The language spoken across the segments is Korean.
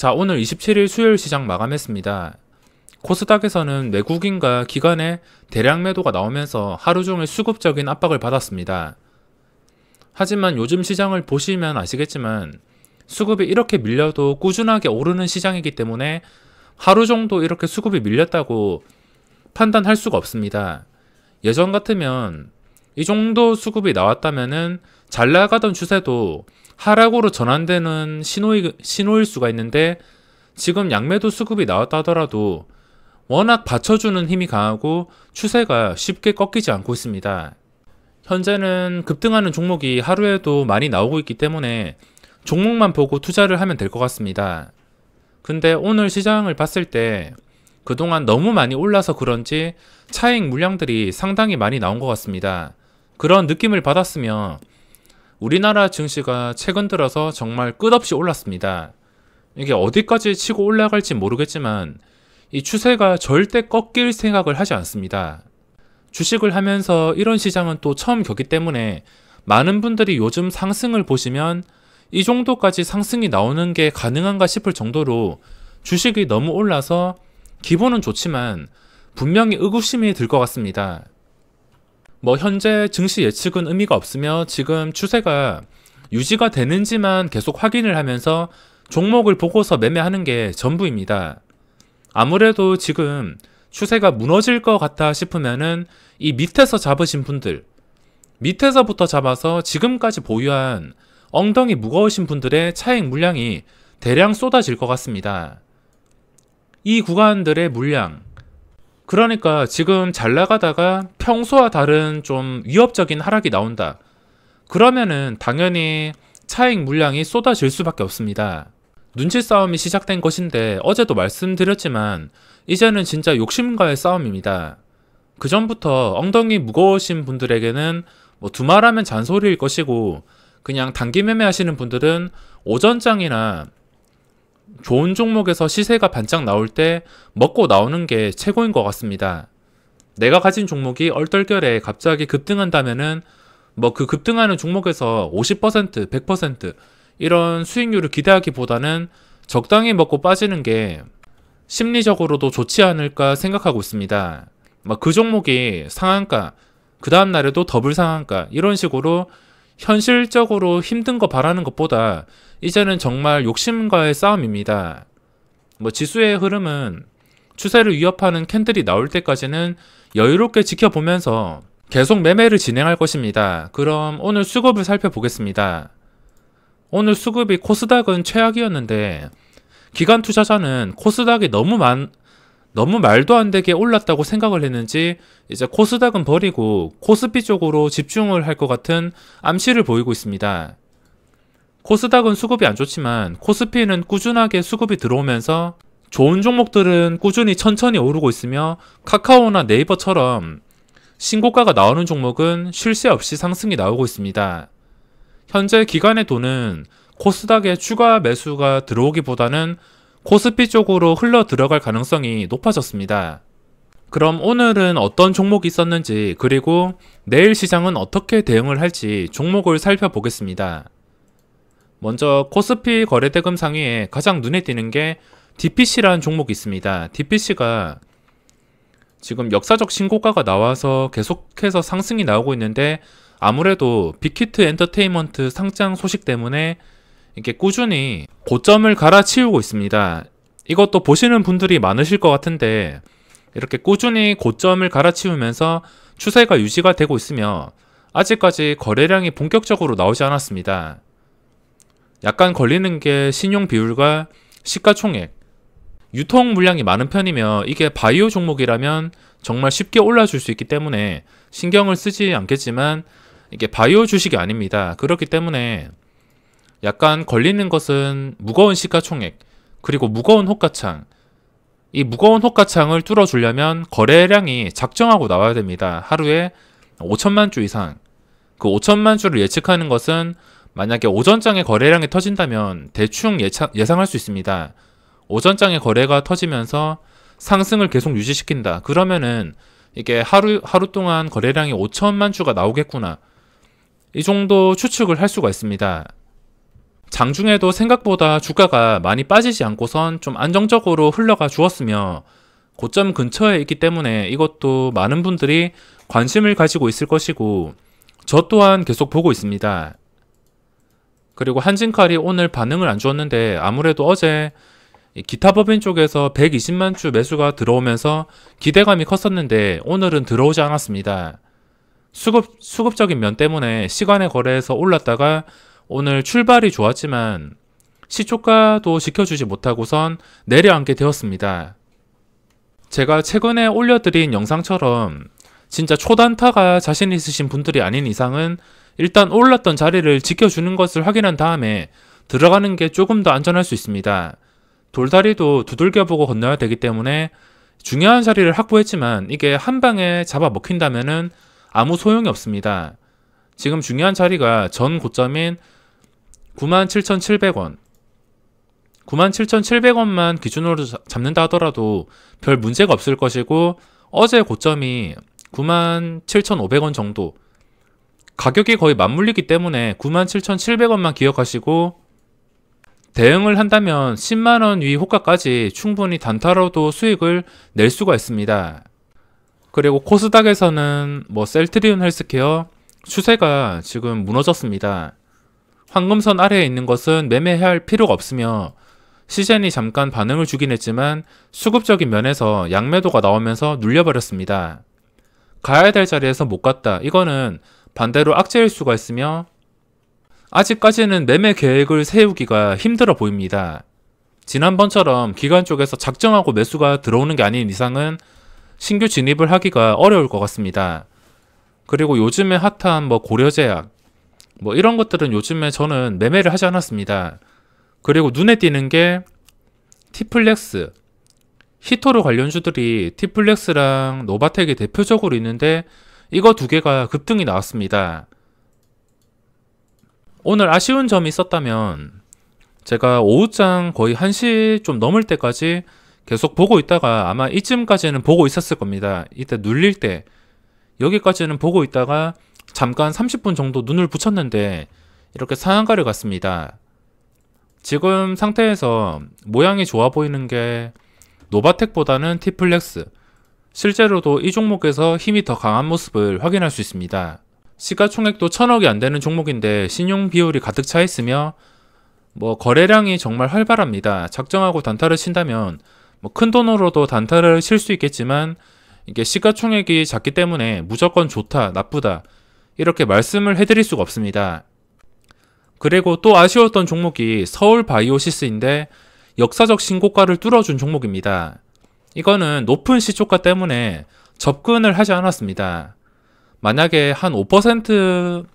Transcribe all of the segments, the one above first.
자, 오늘 27일 수요일 시장 마감했습니다. 코스닥에서는 외국인과 기관의 대량 매도가 나오면서 하루 종일 수급적인 압박을 받았습니다. 하지만 요즘 시장을 보시면 아시겠지만 수급이 이렇게 밀려도 꾸준하게 오르는 시장이기 때문에 하루 정도 이렇게 수급이 밀렸다고 판단할 수가 없습니다. 예전 같으면 이 정도 수급이 나왔다면은 잘 나가던 추세도 하락으로 전환되는 신호일 수가 있는데, 지금 양매도 수급이 나왔다 하더라도 워낙 받쳐주는 힘이 강하고 추세가 쉽게 꺾이지 않고 있습니다. 현재는 급등하는 종목이 하루에도 많이 나오고 있기 때문에 종목만 보고 투자를 하면 될 것 같습니다. 근데 오늘 시장을 봤을 때 그동안 너무 많이 올라서 그런지 차익 물량들이 상당히 많이 나온 것 같습니다. 그런 느낌을 받았으며 우리나라 증시가 최근 들어서 정말 끝없이 올랐습니다. 이게 어디까지 치고 올라갈지 모르겠지만 이 추세가 절대 꺾일 생각을 하지 않습니다. 주식을 하면서 이런 시장은 또 처음 겪기 때문에 많은 분들이 요즘 상승을 보시면 이 정도까지 상승이 나오는 게 가능한가 싶을 정도로 주식이 너무 올라서 기분은 좋지만 분명히 의구심이 들 것 같습니다. 현재 증시 예측은 의미가 없으며 지금 추세가 유지가 되는지만 계속 확인을 하면서 종목을 보고서 매매하는 게 전부입니다. 아무래도 지금 추세가 무너질 것 같다 싶으면은 이 밑에서 잡으신 분들, 밑에서부터 잡아서 지금까지 보유한 엉덩이 무거우신 분들의 차익 물량이 대량 쏟아질 것 같습니다. 이 구간들의 물량, 그러니까 지금 잘 나가다가 평소와 다른 좀 위협적인 하락이 나온다. 그러면은 당연히 차익 물량이 쏟아질 수밖에 없습니다. 눈치 싸움이 시작된 것인데 어제도 말씀드렸지만 이제는 진짜 욕심과의 싸움입니다. 그 전부터 엉덩이 무거우신 분들에게는 두말하면 잔소리일 것이고, 그냥 단기 매매 하시는 분들은 오전장이나 좋은 종목에서 시세가 반짝 나올 때 먹고 나오는 게 최고인 것 같습니다. 내가 가진 종목이 얼떨결에 갑자기 급등한다면은 그 급등하는 종목에서 50%, 100% 이런 수익률을 기대하기보다는 적당히 먹고 빠지는 게 심리적으로도 좋지 않을까 생각하고 있습니다. 그 종목이 상한가, 그 다음 날에도 더블 상한가, 이런 식으로 현실적으로 힘든 거 바라는 것보다 이제는 정말 욕심과의 싸움입니다. 지수의 흐름은 추세를 위협하는 캔들이 나올 때까지는 여유롭게 지켜보면서 계속 매매를 진행할 것입니다. 그럼 오늘 수급을 살펴보겠습니다. 오늘 수급이 코스닥은 최악이었는데 기관 투자자는 코스닥이 너무 말도 안 되게 올랐다고 생각을 했는지 이제 코스닥은 버리고 코스피 쪽으로 집중을 할 것 같은 암시를 보이고 있습니다. 코스닥은 수급이 안 좋지만 코스피는 꾸준하게 수급이 들어오면서 좋은 종목들은 꾸준히 천천히 오르고 있으며 카카오나 네이버처럼 신고가가 나오는 종목은 쉴 새 없이 상승이 나오고 있습니다. 현재 기관의 돈은 코스닥에 추가 매수가 들어오기보다는 코스피 쪽으로 흘러 들어갈 가능성이 높아졌습니다. 그럼 오늘은 어떤 종목이 있었는지, 그리고 내일 시장은 어떻게 대응을 할지 종목을 살펴보겠습니다. 먼저 코스피 거래대금 상위에 가장 눈에 띄는 게 DPC라는 종목이 있습니다. DPC가 지금 역사적 신고가가 나와서 계속해서 상승이 나오고 있는데 아무래도 빅히트 엔터테인먼트 상장 소식 때문에 이렇게 꾸준히 고점을 갈아치우고 있습니다. 이것도 보시는 분들이 많으실 것 같은데 이렇게 꾸준히 고점을 갈아치우면서 추세가 유지가 되고 있으며 아직까지 거래량이 본격적으로 나오지 않았습니다. 약간 걸리는 게 신용 비율과 시가총액, 유통 물량이 많은 편이며 이게 바이오 종목이라면 정말 쉽게 올라줄 수 있기 때문에 신경을 쓰지 않겠지만 이게 바이오 주식이 아닙니다. 그렇기 때문에 약간 걸리는 것은 무거운 시가총액, 그리고 무거운 호가창. 이 무거운 호가창을 뚫어주려면 거래량이 작정하고 나와야 됩니다. 하루에 5천만 주 이상. 그 5천만 주를 예측하는 것은 만약에 오전장에 거래량이 터진다면 대충 예상할 수 있습니다. 오전장에 거래가 터지면서 상승을 계속 유지시킨다. 그러면은 이게 하루 동안 거래량이 5천만 주가 나오겠구나. 이 정도 추측을 할 수가 있습니다. 장중에도 생각보다 주가가 많이 빠지지 않고선 좀 안정적으로 흘러가 주었으며 고점 근처에 있기 때문에 이것도 많은 분들이 관심을 가지고 있을 것이고 저 또한 계속 보고 있습니다. 그리고 한진칼이 오늘 반응을 안 주었는데 아무래도 어제 기타 법인 쪽에서 120만 주 매수가 들어오면서 기대감이 컸었는데 오늘은 들어오지 않았습니다. 수급적인 면 때문에 시간의 거래에서 올랐다가 오늘 출발이 좋았지만 시초가도 지켜주지 못하고선 내려앉게 되었습니다. 제가 최근에 올려드린 영상처럼 진짜 초단타가 자신 있으신 분들이 아닌 이상은 일단 올랐던 자리를 지켜주는 것을 확인한 다음에 들어가는 게 조금 더 안전할 수 있습니다. 돌다리도 두들겨보고 건너야 되기 때문에 중요한 자리를 확보했지만 이게 한 방에 잡아 먹힌다면은 아무 소용이 없습니다. 지금 중요한 자리가 전 고점인 97,700원 97,700원만 기준으로 잡는다 하더라도 별 문제가 없을 것이고 어제 고점이 97,500원 정도 가격이 거의 맞물리기 때문에 97,700원만 기억하시고 대응을 한다면 10만원 위 호가까지 충분히 단타로도 수익을 낼 수가 있습니다. 그리고 코스닥에서는 셀트리온 헬스케어 추세가 지금 무너졌습니다. 황금선 아래에 있는 것은 매매해야 할 필요가 없으며 시젠이 잠깐 반응을 주긴 했지만 수급적인 면에서 양매도가 나오면서 눌려버렸습니다. 가야 될 자리에서 못 갔다. 이거는 반대로 악재일 수가 있으며 아직까지는 매매 계획을 세우기가 힘들어 보입니다. 지난번처럼 기관 쪽에서 작정하고 매수가 들어오는 게 아닌 이상은 신규 진입을 하기가 어려울 것 같습니다. 그리고 요즘에 핫한 고려제약 이런 것들은 요즘에 저는 매매를 하지 않았습니다. 그리고 눈에 띄는 게 티플렉스, 히토르 관련주들이 티플렉스랑 노바텍이 대표적으로 있는데 이거 두 개가 급등이 나왔습니다. 오늘 아쉬운 점이 있었다면 제가 오후장 거의 1시 좀 넘을 때까지 계속 보고 있다가 아마 이쯤까지는 보고 있었을 겁니다. 이때 눌릴 때 여기까지는 보고 있다가 잠깐 30분 정도 눈을 붙였는데 이렇게 상한가를 갔습니다. 지금 상태에서 모양이 좋아 보이는 게 노바텍보다는 티플렉스, 실제로도 이 종목에서 힘이 더 강한 모습을 확인할 수 있습니다. 시가총액도 1000억이 안 되는 종목인데 신용 비율이 가득 차 있으며 거래량이 정말 활발합니다. 작정하고 단타를 친다면 큰 돈으로도 단타를 칠 수 있겠지만 이게 시가총액이 작기 때문에 무조건 좋다, 나쁘다 이렇게 말씀을 해드릴 수가 없습니다. 그리고 또 아쉬웠던 종목이 서울바이오시스인데 역사적 신고가를 뚫어준 종목입니다. 이거는 높은 시초가 때문에 접근을 하지 않았습니다. 만약에 한 5%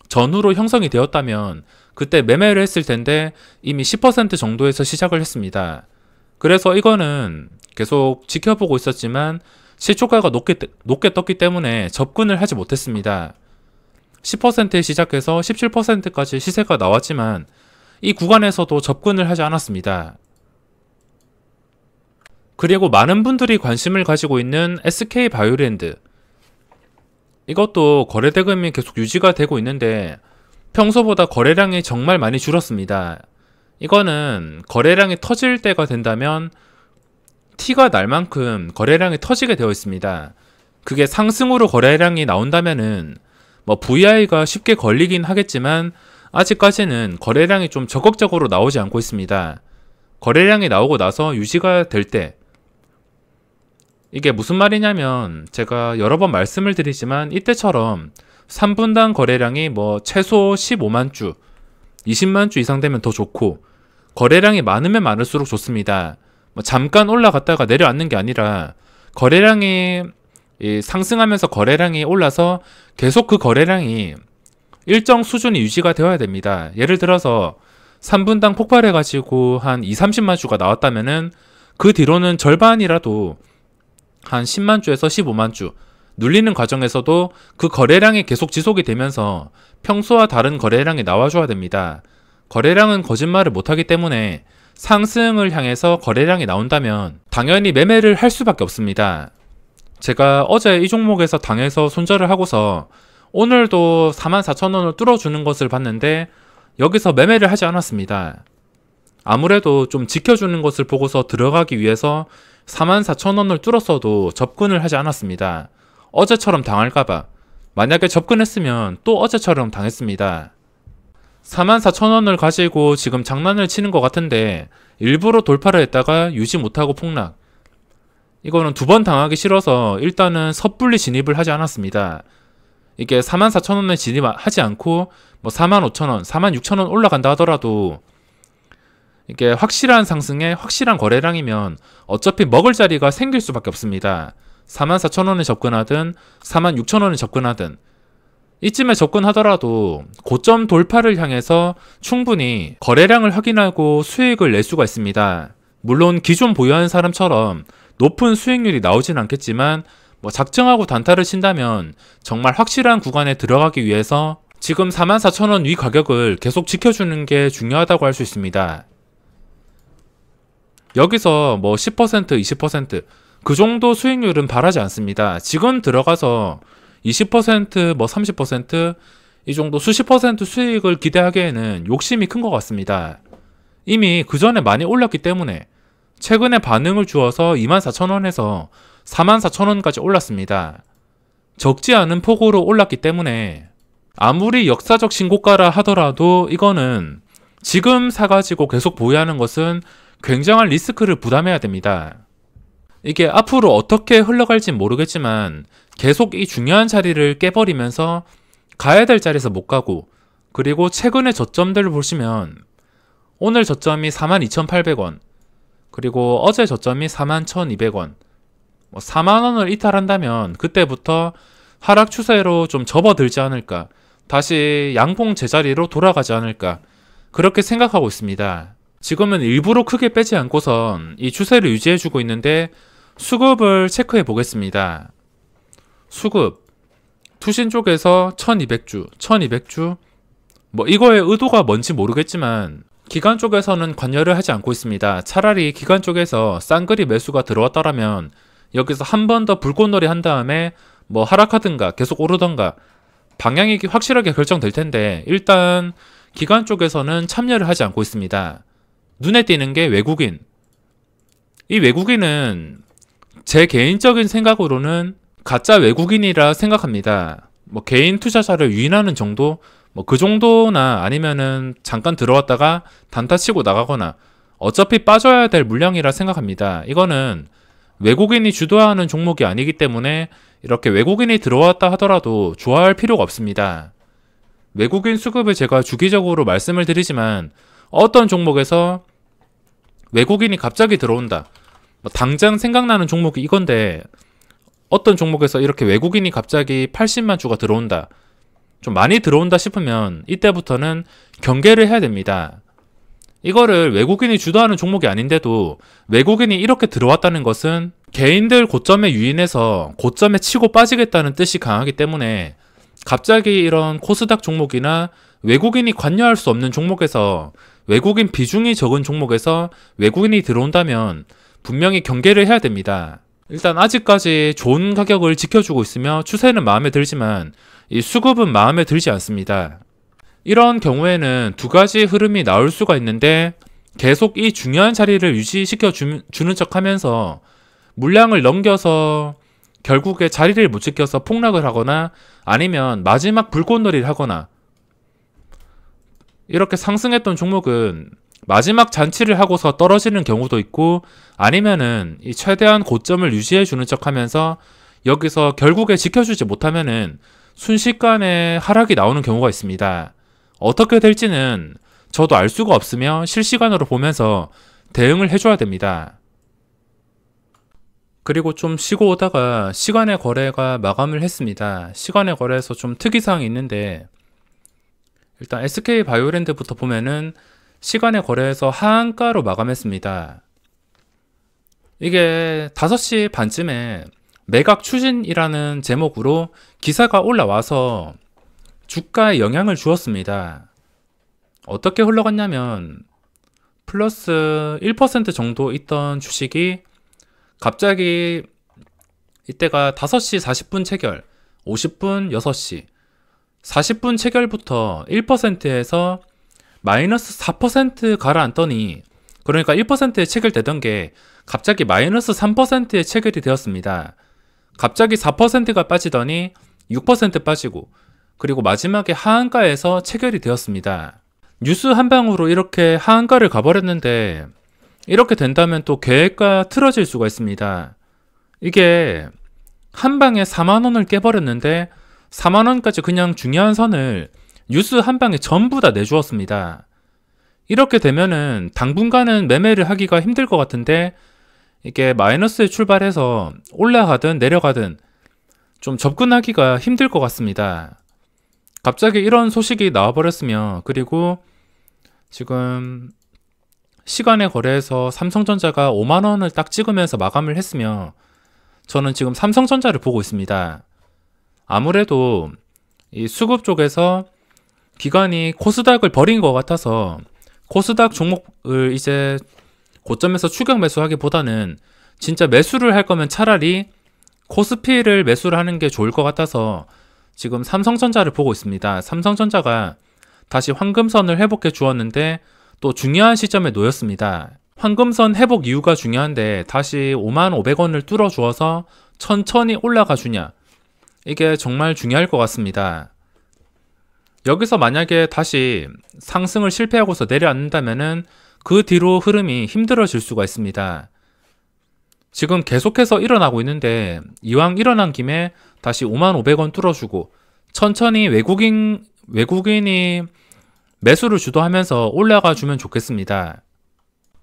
전후로 형성이 되었다면 그때 매매를 했을 텐데 이미 10% 정도에서 시작을 했습니다. 그래서 이거는 계속 지켜보고 있었지만 시초가가 높게 떴기 때문에 접근을 하지 못했습니다. 10%에 시작해서 17%까지 시세가 나왔지만 이 구간에서도 접근을 하지 않았습니다. 그리고 많은 분들이 관심을 가지고 있는 SK바이오랜드, 이것도 거래대금이 계속 유지가 되고 있는데 평소보다 거래량이 정말 많이 줄었습니다. 이거는 거래량이 터질 때가 된다면 티가 날 만큼 거래량이 터지게 되어 있습니다. 그게 상승으로 거래량이 나온다면은 VI가 쉽게 걸리긴 하겠지만 아직까지는 거래량이 좀 적극적으로 나오지 않고 있습니다. 거래량이 나오고 나서 유지가 될 때, 이게 무슨 말이냐면 제가 여러 번 말씀을 드리지만 이때처럼 3분당 거래량이 최소 15만 주, 20만 주 이상 되면 더 좋고 거래량이 많으면 많을수록 좋습니다. 잠깐 올라갔다가 내려앉는 게 아니라 거래량이 상승하면서 거래량이 올라서 계속 그 거래량이 일정 수준이 유지가 되어야 됩니다. 예를 들어서 3분당 폭발해가지고 한 2, 30만 주가 나왔다면은 그 뒤로는 절반이라도 한 10만 주에서 15만 주 눌리는 과정에서도 그 거래량이 계속 지속이 되면서 평소와 다른 거래량이 나와줘야 됩니다. 거래량은 거짓말을 못하기 때문에 상승을 향해서 거래량이 나온다면 당연히 매매를 할 수밖에 없습니다. 제가 어제 이 종목에서 당해서 손절을 하고서 오늘도 44,000원을 뚫어주는 것을 봤는데 여기서 매매를 하지 않았습니다. 아무래도 좀 지켜주는 것을 보고서 들어가기 위해서 44,000원을 뚫었어도 접근을 하지 않았습니다. 어제처럼 당할까봐. 만약에 접근했으면 또 어제처럼 당했습니다. 44,000원을 가지고 지금 장난을 치는 것 같은데 일부러 돌파를 했다가 유지 못하고 폭락. 이거는 두 번 당하기 싫어서 일단은 섣불리 진입을 하지 않았습니다. 이게 44,000원에 진입하지 않고 뭐 45,000원, 46,000원 올라간다 하더라도 이게 확실한 상승에 확실한 거래량이면 어차피 먹을 자리가 생길 수밖에 없습니다. 44,000원에 접근하든 46,000원에 접근하든 이쯤에 접근하더라도 고점 돌파를 향해서 충분히 거래량을 확인하고 수익을 낼 수가 있습니다. 물론 기존 보유하는 사람처럼 높은 수익률이 나오진 않겠지만 뭐 작정하고 단타를 친다면 정말 확실한 구간에 들어가기 위해서 지금 44,000원 위 가격을 계속 지켜주는 게 중요하다고 할 수 있습니다. 여기서 뭐 10%, 20%그 정도 수익률은 바라지 않습니다. 지금 들어가서 20%, 뭐 30%이 정도 수십 퍼센트 수익을 기대하기에는 욕심이 큰 것 같습니다. 이미 그 전에 많이 올랐기 때문에 최근에 반응을 주어서 24,000원에서 44,000원까지 올랐습니다. 적지 않은 폭으로 올랐기 때문에 아무리 역사적 신고가라 하더라도 이거는 지금 사가지고 계속 보유하는 것은 굉장한 리스크를 부담해야 됩니다. 이게 앞으로 어떻게 흘러갈진 모르겠지만 계속 이 중요한 자리를 깨버리면서 가야 될 자리에서 못 가고, 그리고 최근의 저점들을 보시면 오늘 저점이 42,800원, 그리고 어제 저점이 41,200원, 4만원을 이탈한다면 그때부터 하락 추세로 좀 접어들지 않을까, 다시 양봉 제자리로 돌아가지 않을까, 그렇게 생각하고 있습니다. 지금은 일부러 크게 빼지 않고선 이 추세를 유지해주고 있는데 수급을 체크해 보겠습니다. 수급 투신 쪽에서 1200주 뭐 이거의 의도가 뭔지 모르겠지만 기관 쪽에서는 관여를 하지 않고 있습니다. 차라리 기관 쪽에서 쌍거리 매수가 들어왔다라면 여기서 한 번 더 불꽃놀이 한 다음에 뭐 하락하든가 계속 오르던가 방향이 확실하게 결정될 텐데, 일단 기관 쪽에서는 참여를 하지 않고 있습니다. 눈에 띄는 게 외국인. 이 외국인은 제 개인적인 생각으로는 가짜 외국인이라 생각합니다. 뭐 개인 투자자를 유인하는 정도, 뭐 그 정도나 아니면은 잠깐 들어왔다가 단타 치고 나가거나 어차피 빠져야 될 물량이라 생각합니다. 이거는 외국인이 주도하는 종목이 아니기 때문에 이렇게 외국인이 들어왔다 하더라도 좋아할 필요가 없습니다. 외국인 수급을 제가 주기적으로 말씀을 드리지만 어떤 종목에서 외국인이 갑자기 들어온다, 뭐 당장 생각나는 종목이 이건데 어떤 종목에서 이렇게 외국인이 갑자기 80만 주가 들어온다, 좀 많이 들어온다 싶으면 이때부터는 경계를 해야 됩니다. 이거를 외국인이 주도하는 종목이 아닌데도 외국인이 이렇게 들어왔다는 것은 개인들 고점에 유인해서 고점에 치고 빠지겠다는 뜻이 강하기 때문에 갑자기 이런 코스닥 종목이나 외국인이 관여할 수 없는 종목에서, 외국인 비중이 적은 종목에서 외국인이 들어온다면 분명히 경계를 해야 됩니다. 일단 아직까지 좋은 가격을 지켜주고 있으며 추세는 마음에 들지만 이 수급은 마음에 들지 않습니다. 이런 경우에는 두 가지 흐름이 나올 수가 있는데, 계속 이 중요한 자리를 유지시켜 주는 척 하면서 물량을 넘겨서 결국에 자리를 못 지켜서 폭락을 하거나 아니면 마지막 불꽃놀이를 하거나, 이렇게 상승했던 종목은 마지막 잔치를 하고서 떨어지는 경우도 있고, 아니면은 이 최대한 고점을 유지해 주는 척 하면서 여기서 결국에 지켜주지 못하면은 순식간에 하락이 나오는 경우가 있습니다. 어떻게 될지는 저도 알 수가 없으며 실시간으로 보면서 대응을 해줘야 됩니다. 그리고 좀 쉬고 오다가 시간의 거래가 마감을 했습니다. 시간의 거래에서 좀 특이사항이 있는데, 일단 SK바이오랜드부터 보면은 시간의 거래에서 하한가로 마감했습니다. 이게 5시 반쯤에 매각 추진이라는 제목으로 기사가 올라와서 주가에 영향을 주었습니다. 어떻게 흘러갔냐면 플러스 1% 정도 있던 주식이 갑자기 이때가 5시 40분 체결, 50분 6시, 40분 체결부터 1%에서 마이너스 4% 가라앉더니, 그러니까 1%에 체결되던 게 갑자기 마이너스 3%에 체결이 되었습니다. 갑자기 4%가 빠지더니 6% 빠지고, 그리고 마지막에 하한가에서 체결이 되었습니다. 뉴스 한 방으로 이렇게 하한가를 가버렸는데, 이렇게 된다면 또 계획과 틀어질 수가 있습니다. 이게 한 방에 4만원을 깨버렸는데 4만원까지 그냥 중요한 선을 뉴스 한 방에 전부 다 내주었습니다. 이렇게 되면은 당분간은 매매를 하기가 힘들 것 같은데, 이게 마이너스에 출발해서 올라가든 내려가든 좀 접근하기가 힘들 것 같습니다. 갑자기 이런 소식이 나와버렸으면, 그리고 지금 시간의 거래에서 삼성전자가 5만원을 딱 찍으면서 마감을 했으면, 저는 지금 삼성전자를 보고 있습니다. 아무래도 이 수급 쪽에서 기관이 코스닥을 버린 것 같아서 코스닥 종목을 이제 고점에서 추격 매수하기보다는 진짜 매수를 할 거면 차라리 코스피를 매수를 하는 게 좋을 것 같아서 지금 삼성전자를 보고 있습니다. 삼성전자가 다시 황금선을 회복해 주었는데 또 중요한 시점에 놓였습니다. 황금선 회복 이유가 중요한데 다시 55,000원을 뚫어 주어서 천천히 올라가 주냐, 이게 정말 중요할 것 같습니다. 여기서 만약에 다시 상승을 실패하고서 내려앉는다면은 그 뒤로 흐름이 힘들어질 수가 있습니다. 지금 계속해서 일어나고 있는데 이왕 일어난 김에 다시 55,000원 뚫어주고 천천히 외국인이 매수를 주도하면서 올라가 주면 좋겠습니다.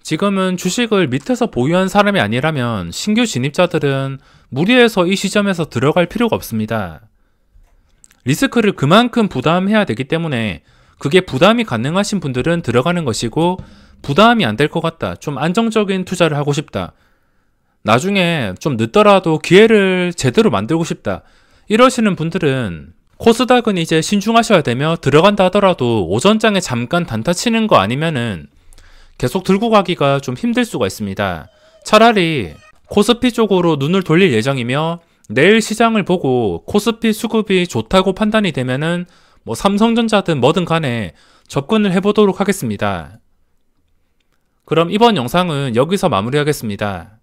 지금은 주식을 밑에서 보유한 사람이 아니라면 신규 진입자들은 무리해서 이 시점에서 들어갈 필요가 없습니다. 리스크를 그만큼 부담해야 되기 때문에 그게 부담이 가능하신 분들은 들어가는 것이고, 부담이 안 될 것 같다, 좀 안정적인 투자를 하고 싶다, 나중에 좀 늦더라도 기회를 제대로 만들고 싶다, 이러시는 분들은 코스닥은 이제 신중하셔야 되며, 들어간다 하더라도 오전장에 잠깐 단타 치는 거 아니면은 계속 들고 가기가 좀 힘들 수가 있습니다. 차라리 코스피 쪽으로 눈을 돌릴 예정이며, 내일 시장을 보고 코스피 수급이 좋다고 판단이 되면은 뭐 삼성전자든 뭐든 간에 접근을 해보도록 하겠습니다. 그럼 이번 영상은 여기서 마무리하겠습니다.